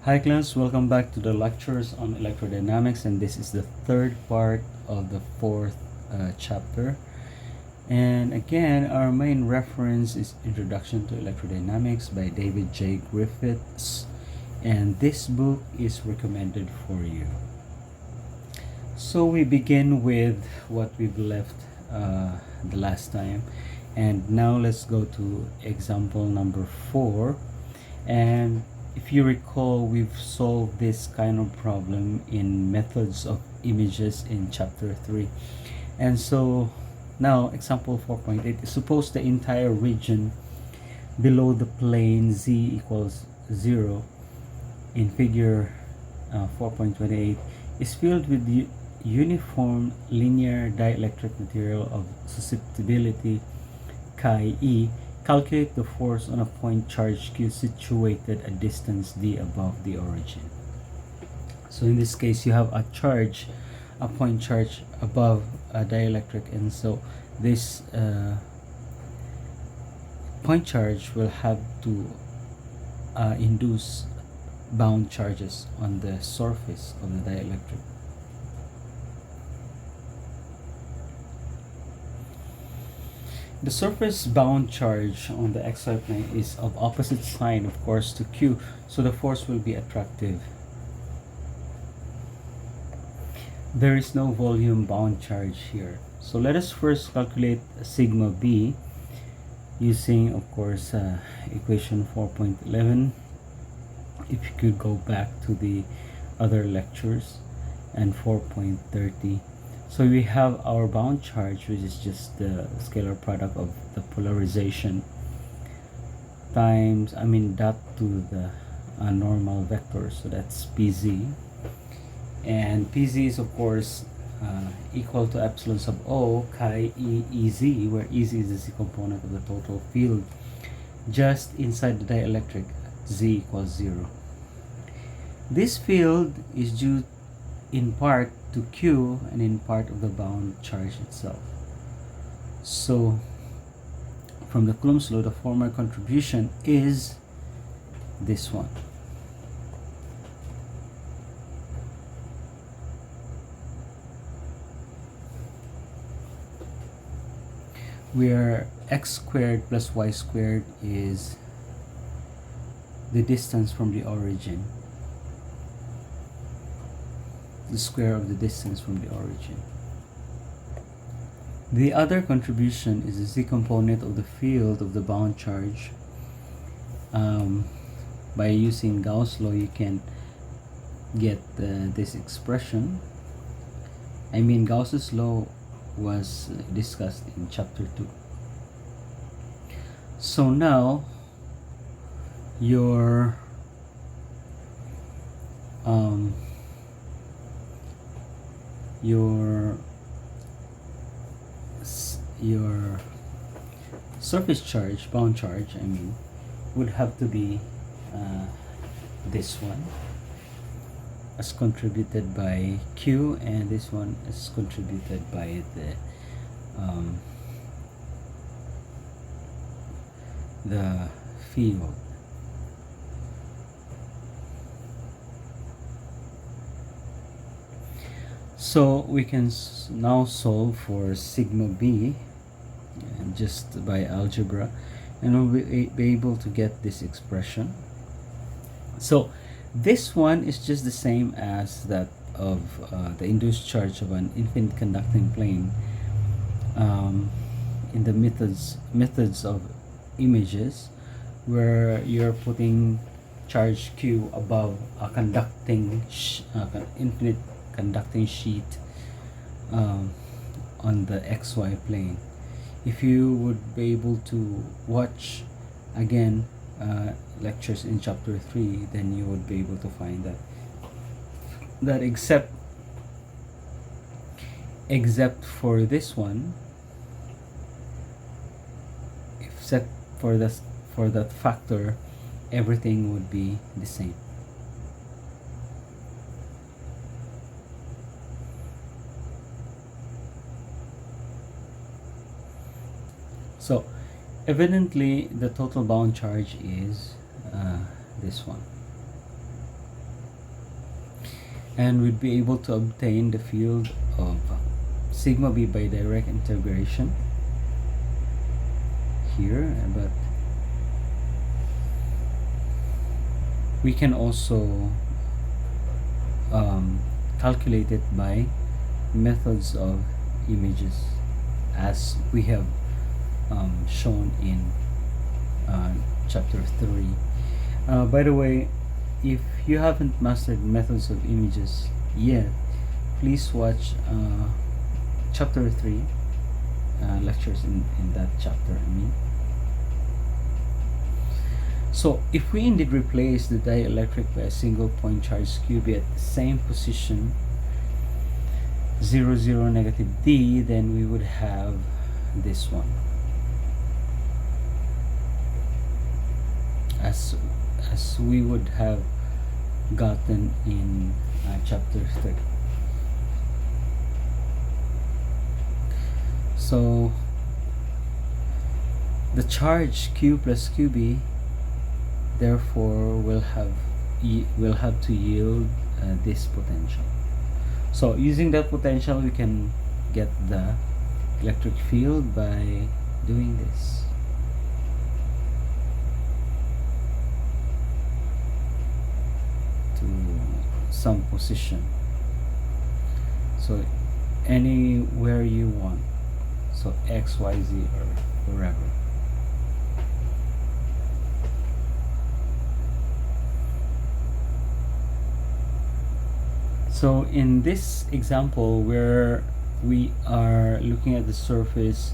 Hi class, welcome back to the lectures on electrodynamics, and this is the third part of the fourth chapter. And again, our main reference is Introduction to Electrodynamics by David J. Griffiths, and this book is recommended for you. So we begin with what we've left the last time, and now let's go to example number 4. And if you recall, we've solved this kind of problem in methods of images in chapter 3. And so now example 4.8, suppose the entire region below the plane z equals 0 in figure 4.28 is filled with uniform linear dielectric material of susceptibility chi e. Calculate the force on a point charge q situated a distance d above the origin. So in this case, you have a point charge above a dielectric, and so this point charge will have to induce bound charges on the surface of the dielectric. The surface bound charge on the xy plane is of opposite sign, of course, to q, so the force will be attractive. There is no volume bound charge here. So let us first calculate sigma b using, of course, equation 4.11. If you could go back to the other lectures, and 4.30. So we have our bound charge, which is just the scalar product of the polarization times, dot to the normal vector, so that's pz. And pz is, of course, equal to epsilon sub o chi e ez, where ez is the z component of the total field just inside the dielectric, z equals 0. This field is due in part to q and in part of the bound charge itself. So from the Coulomb's law, the former contribution is this one. Where x squared plus y squared is the distance from the origin, the square of the distance from the origin. The other contribution is the z component of the field of the bound charge. By using Gauss' law, you can get this expression. Gauss's law was discussed in chapter 2. So now your surface charge, bound charge, would have to be this one, as contributed by q, and this one is contributed by the field. So we can now solve for sigma b just by algebra, and we'll be able to get this expression. So this one is just the same as that of the induced charge of an infinite conducting plane in the methods of images, where you're putting charge q above a conducting infinite conducting sheet on the xy plane. If you would be able to watch again lectures in chapter 3, then you would be able to find that except for this one, except for that factor, everything would be the same. So evidently the total bound charge is this one. and we'd be able to obtain the field of sigma b by direct integration here, but we can also calculate it by methods of images, as we have shown in chapter 3. By the way, if you haven't mastered methods of images yet, please watch chapter 3 lectures in that chapter, I mean. So if we indeed replace the dielectric by a single point charge QB at the same position 0, 0, negative D, then we would have this one as we would have gotten in chapter 3. So the charge Q plus QB therefore will have to yield this potential. So using that potential, we can get the electric field by doing this. To some position, so anywhere you want, so X, Y, Z, or wherever. So in this example, where we are looking at the surface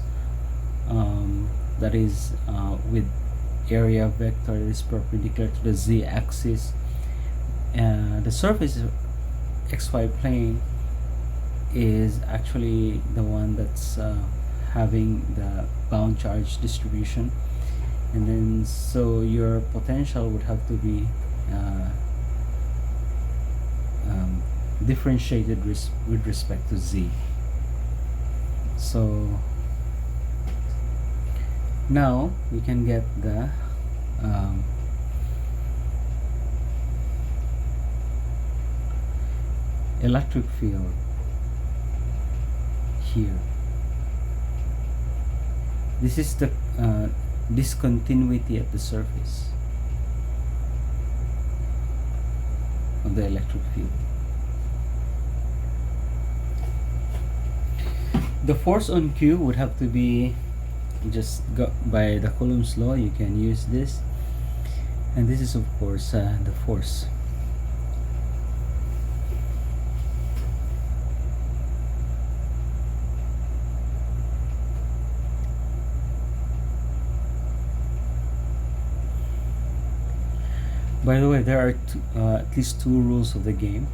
that is with area vector that is perpendicular to the z-axis, the surface xy plane is actually the one that's having the bound charge distribution, and then so your potential would have to be differentiated with respect to z. So now we can get the electric field here. This is the discontinuity at the surface of the electric field. The force on Q would have to be just by the Coulomb's law. You can use this, and this is of course the force. By the way, there are at least two rules of the game.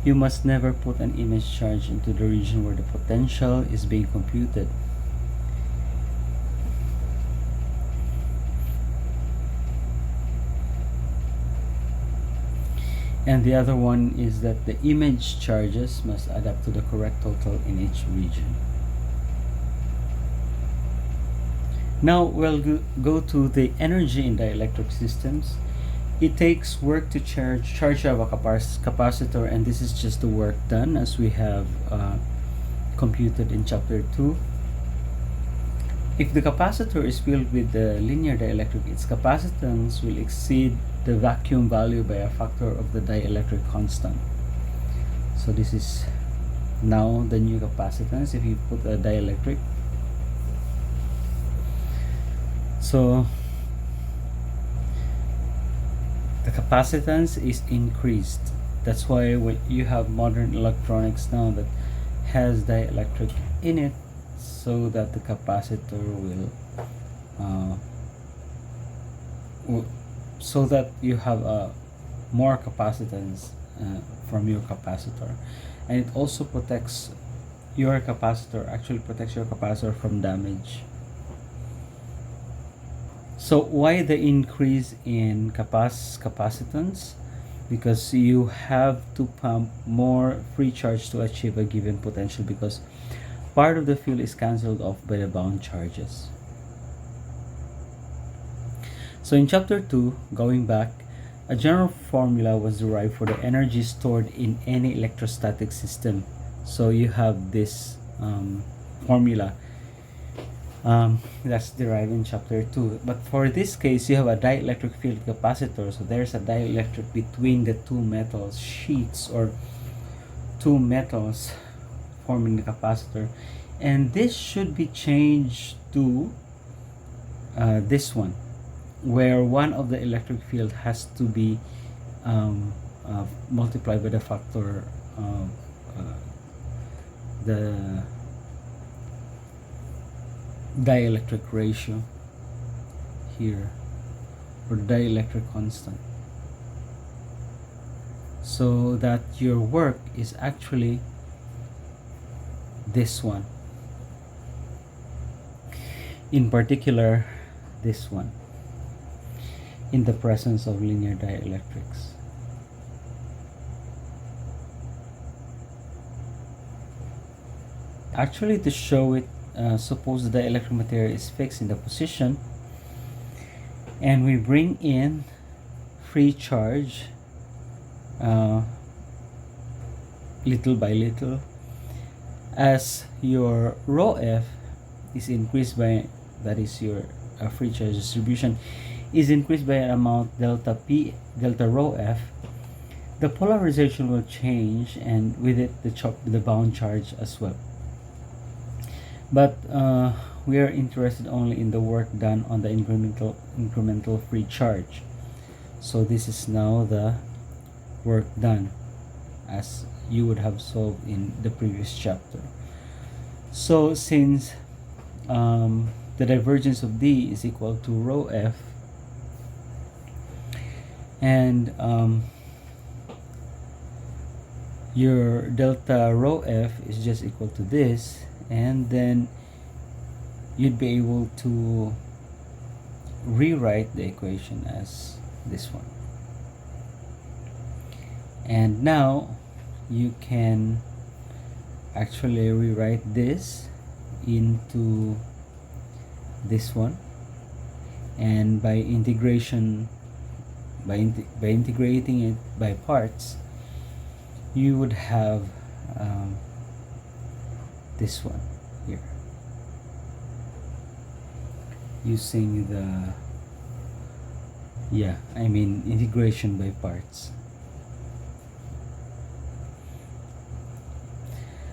You must never put an image charge into the region where the potential is being computed. And the other one is that the image charges must add up to the correct total in each region. Now we'll go to the energy in dielectric systems. It takes work to charge up a capacitor, and this is just the work done as we have computed in chapter 2. If the capacitor is filled with the linear dielectric, its capacitance will exceed the vacuum value by a factor of the dielectric constant. So this is now the new capacitance if you put a dielectric. So the capacitance is increased. That's why when you have modern electronics now that has dielectric in it, so that the capacitor will so that you have more capacitance from your capacitor, and it also protects your capacitor, actually protects your capacitor from damage. So why the increase in capacitance? Because you have to pump more free charge to achieve a given potential, because part of the field is cancelled off by the bound charges. So in chapter 2, going back, A general formula was derived for the energy stored in any electrostatic system. So you have this formula that's derived in chapter 2. But for this case, you have a dielectric field capacitor. So there's a dielectric between the two metal sheets or two metals forming the capacitor. And this should be changed to this one, where one of the electric field has to be multiplied by the factor of the dielectric ratio here, or dielectric constant, so that your work is actually this one, in particular this one, in the presence of linear dielectrics. Actually, to show it, suppose the dielectric material is fixed in the position and we bring in free charge little by little. As your rho f is increased by, that is your free charge distribution is increased by an amount delta rho f, the polarization will change, and with it the bound charge as well. But we are interested only in the work done on the incremental free charge. So this is now the work done as you would have solved in the previous chapter. So since the divergence of D is equal to rho f, and your delta rho f is just equal to this, and then you'd be able to rewrite the equation as this one. And now you can actually rewrite this into this one, and by integration, by integrating it by parts, you would have this one here, using the integration by parts.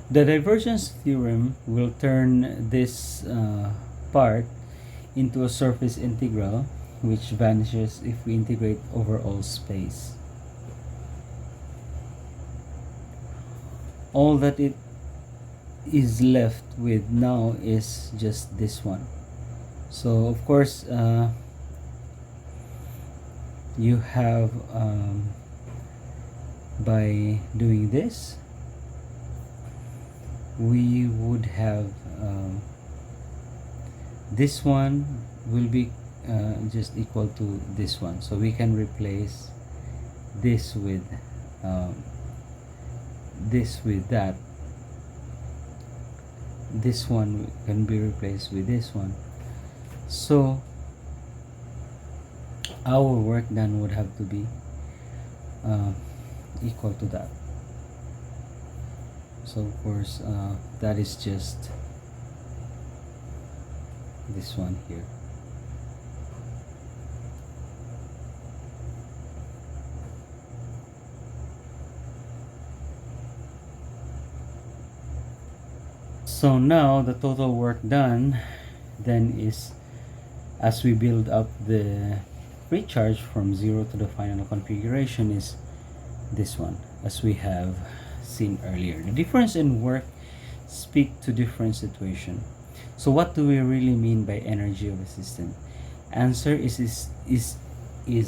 The divergence theorem will turn this part into a surface integral, which vanishes if we integrate over all space. All that it is left with now is just this one. So of course you have by doing this, we would have this one will be just equal to this one, so we can replace this with that. This one can be replaced with this one, so our work done would have to be equal to that. So of course that is just this one here. So now the total work done then is, as we build up the free charge from 0 to the final configuration, is this one, as we have seen earlier. The difference in work speak to different situation. So what do we really mean by energy of a system? Answer is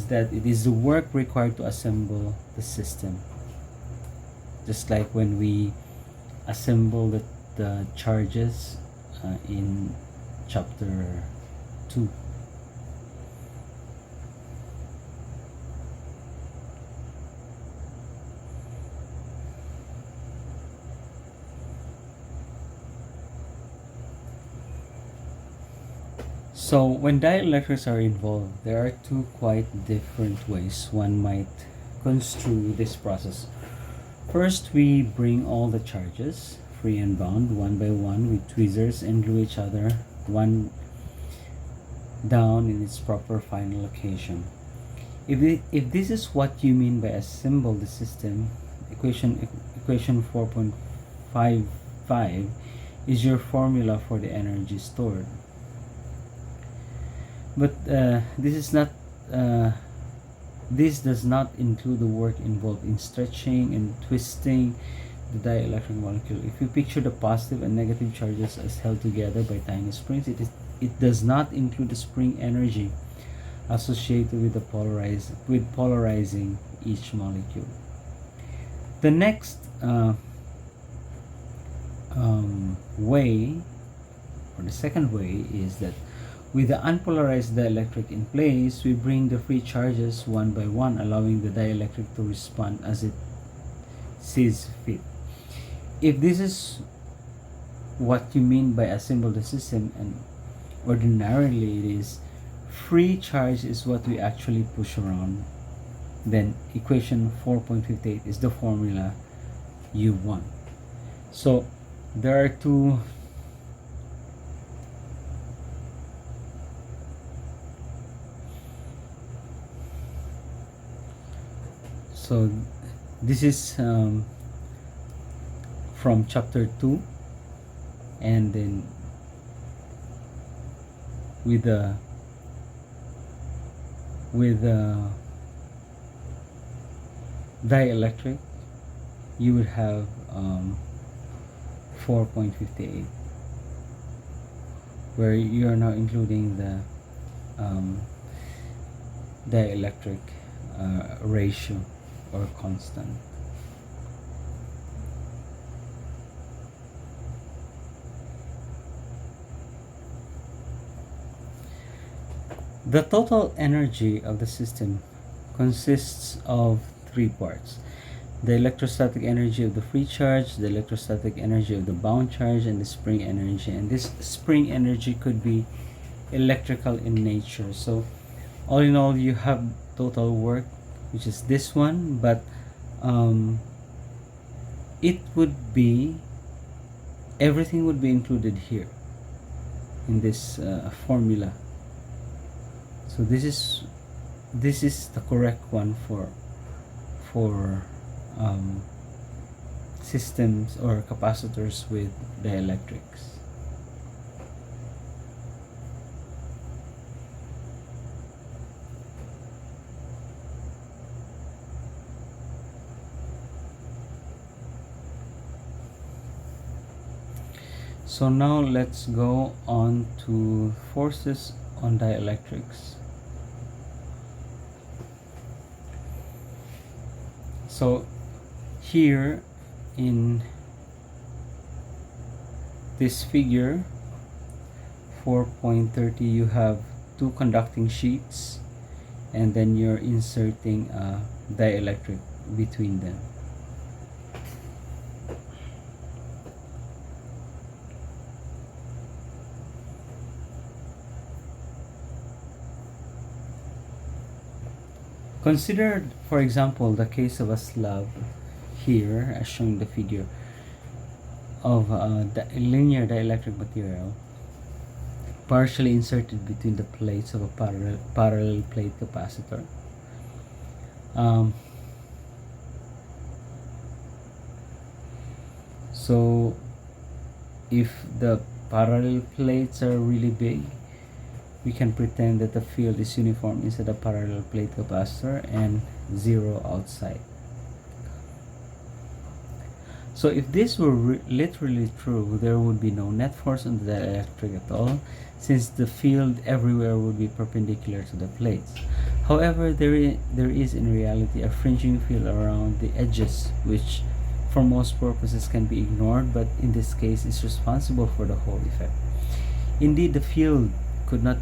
that it is the work required to assemble the system. Just like when we assemble the charges in chapter 2. So when dielectrics are involved, there are two quite different ways one might construe this process. First, we bring all the charges, free and bound, one by one with tweezers and glue each other one down in its proper final location. If this is what you mean by assemble the system, equation 4.55 is your formula for the energy stored. But this does not include the work involved in stretching and twisting the dielectric molecule. If you picture the positive and negative charges as held together by tiny springs, it does not include the spring energy associated with polarizing each molecule. The next way, or the second way, is that with the unpolarized dielectric in place, we bring the free charges one by one, allowing the dielectric to respond as it sees fit. If this is what you mean by assemble the system, and ordinarily it is, free charge is what we actually push around, then equation 4.58 is the formula you want. So there are two so this is from chapter 2, and then with the dielectric you would have 4.58, where you are now including the dielectric ratio or constant. The total energy of the system consists of three parts: the electrostatic energy of the free charge, the electrostatic energy of the bound charge, and the spring energy. And this spring energy could be electrical in nature. So all in all, you have total work, which is this one, but it would be, everything would be included here in this formula. So this is the correct one for systems or capacitors with dielectrics. So now let's go on to forces on dielectrics. So here in this figure 4.30, you have two conducting sheets, and then you're inserting a dielectric between them. Consider, for example, the case of a slab here, as shown in the figure, of linear dielectric material partially inserted between the plates of a parallel plate capacitor. So if the parallel plates are really big, we can pretend that the field is uniform inside a parallel plate capacitor and zero outside. So if this were literally true, there would be no net force on the dielectric at all, since the field everywhere would be perpendicular to the plates. However, there is in reality a fringing field around the edges, which for most purposes can be ignored, but in this case is responsible for the whole effect. Indeed, the field could not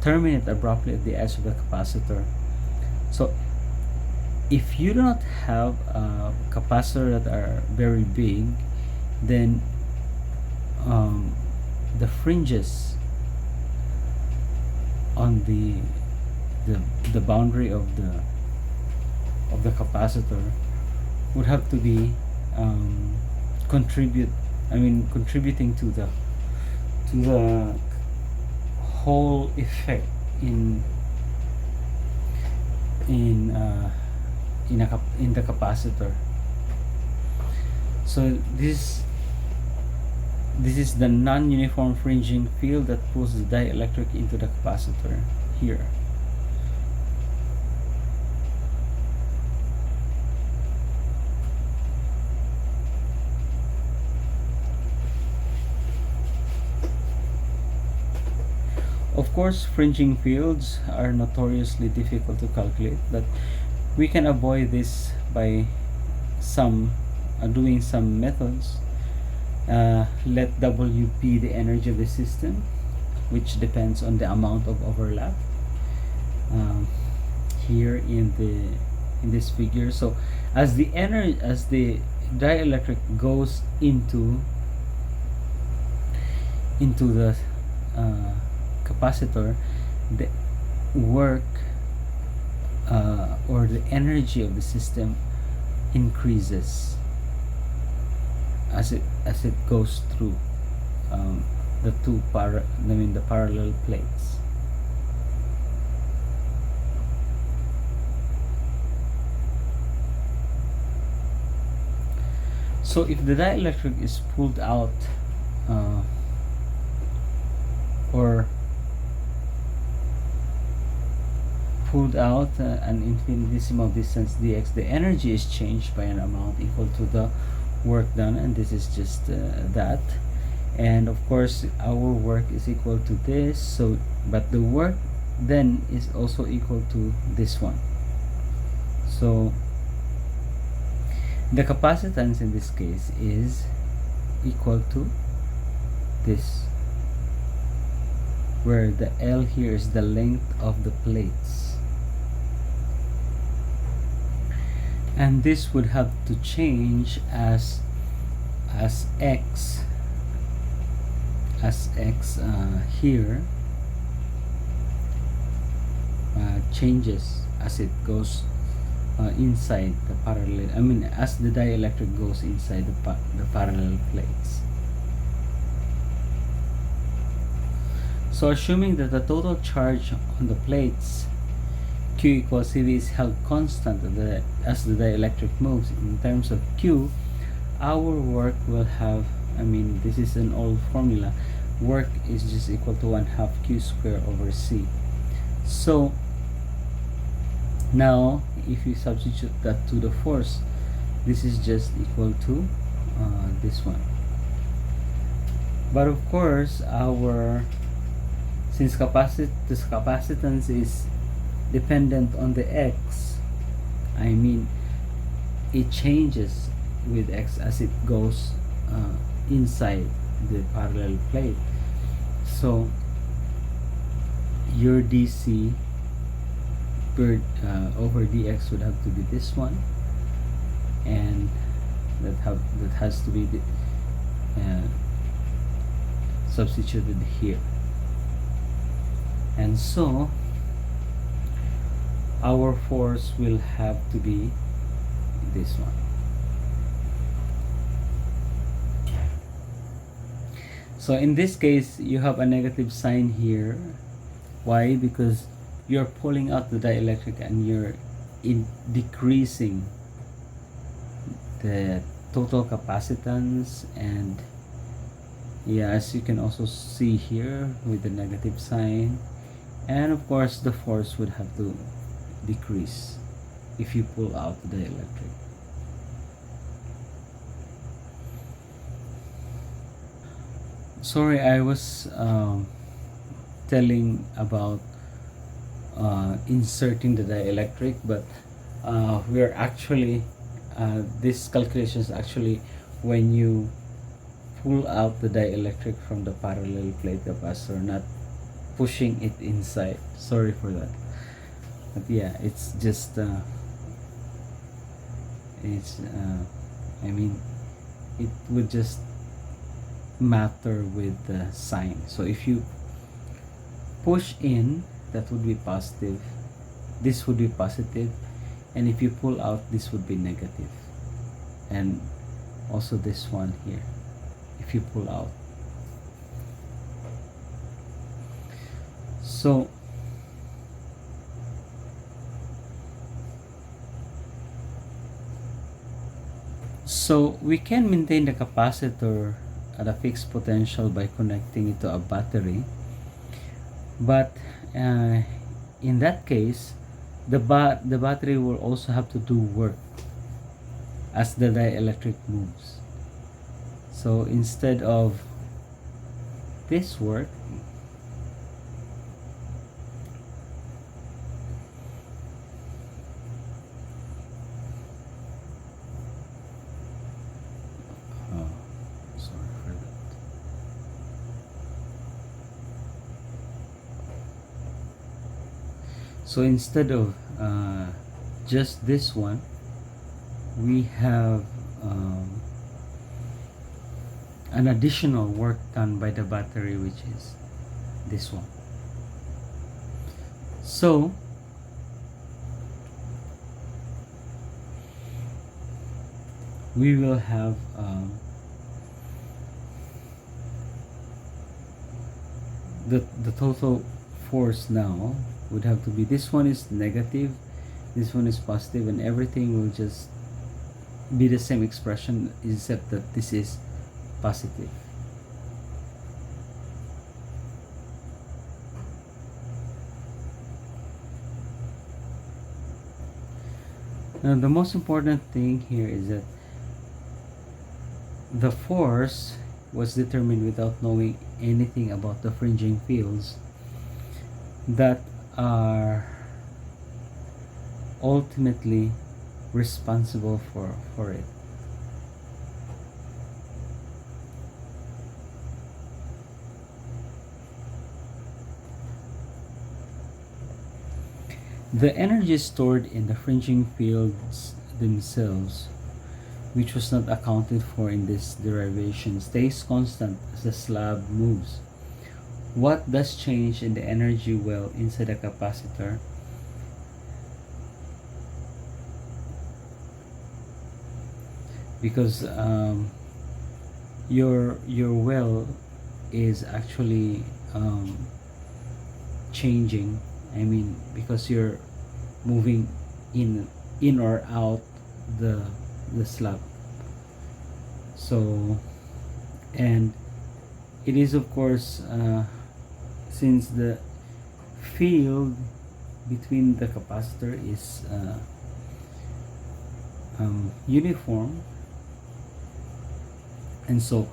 terminate abruptly at the edge of the capacitor. So if you do not have a capacitor that are very big, then the fringes on the the boundary of the capacitor would have to be contribute contributing to the whole effect in in uh, in the capacitor. So this is the non-uniform fringing field that pulls the dielectric into the capacitor here. Of course, fringing fields are notoriously difficult to calculate, but we can avoid this by doing some methods. Let W be the energy of the system, which depends on the amount of overlap here in this figure. So as the dielectric goes into the capacitor, the work or the energy of the system increases as it goes through the the parallel plates. So if the dielectric is pulled out or pulled out an infinitesimal distance dx, the energy is changed by an amount equal to the work done, and this is just that. And of course our work is equal to this, so but the work then is also equal to this one. So the capacitance in this case is equal to this, where the L here is the length of the plates. And this would have to change as x here changes as it goes inside the parallel, as the dielectric goes inside the parallel plates. So assuming that the total charge on the plates Q equals CV is held constant as the dielectric moves in terms of Q, our work will have, this is an old formula, work is just equal to 1/2 Q squared over C. So now if you substitute that to the force, this is just equal to this one. But of course since this capacitance is dependent on the x, it changes with x as it goes inside the parallel plate. So your dc over dx would have to be this one, and that has to be substituted here. And so our force will have to be this one. So in this case you have a negative sign here. Why? Because you're pulling out the dielectric and you're decreasing the total capacitance, and as you can also see here with the negative sign. And of course the force would have to decrease if you pull out the dielectric. Sorry, I was telling about inserting the dielectric, but we are actually this calculation is actually when you pull out the dielectric from the parallel plate capacitor, not pushing it inside. Sorry for that. But it's just it would just matter with the sign. So if you push in that would be positive, this would be positive, and if you pull out, this would be negative. And also this one here, if you pull out. So we can maintain the capacitor at a fixed potential by connecting it to a battery, but in that case, the battery will also have to do work as the dielectric moves. So instead of this work, so instead of just this one, we have an additional work done by the battery, which is this one. So we will have the total force now would have to be, this one is negative, this one is positive, and everything will just be the same expression, except that this is positive. Now the most important thing here is that the force was determined without knowing anything about the fringing fields that are ultimately responsible for it. The energy stored in the fringing fields themselves, which was not accounted for in this derivation, stays constant as the slab moves. What does change in the energy well inside a capacitor? Because your well is actually changing. I mean, because you're moving in or out the slab. So, and it is, of course, since the field between the capacitor is uniform, and so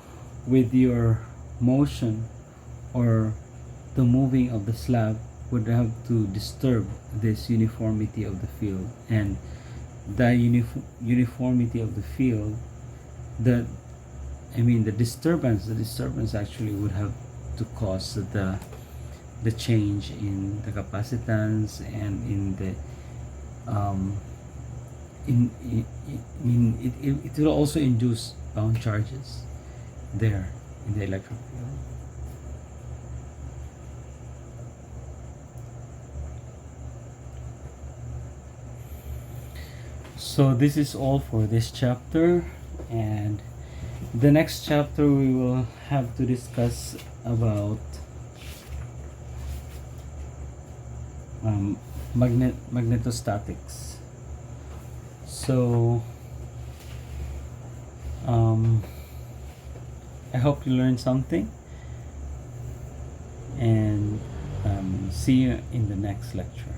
with your motion or the moving of the slab would have to disturb this uniformity of the field, and the uniformity of the field, the disturbance actually would have to cause the change in the capacitance and in the it will also induce bound charges there in the electric field. So this is all for this chapter, and the next chapter we will have to discuss about magnetostatics. So I hope you learned something, and see you in the next lecture.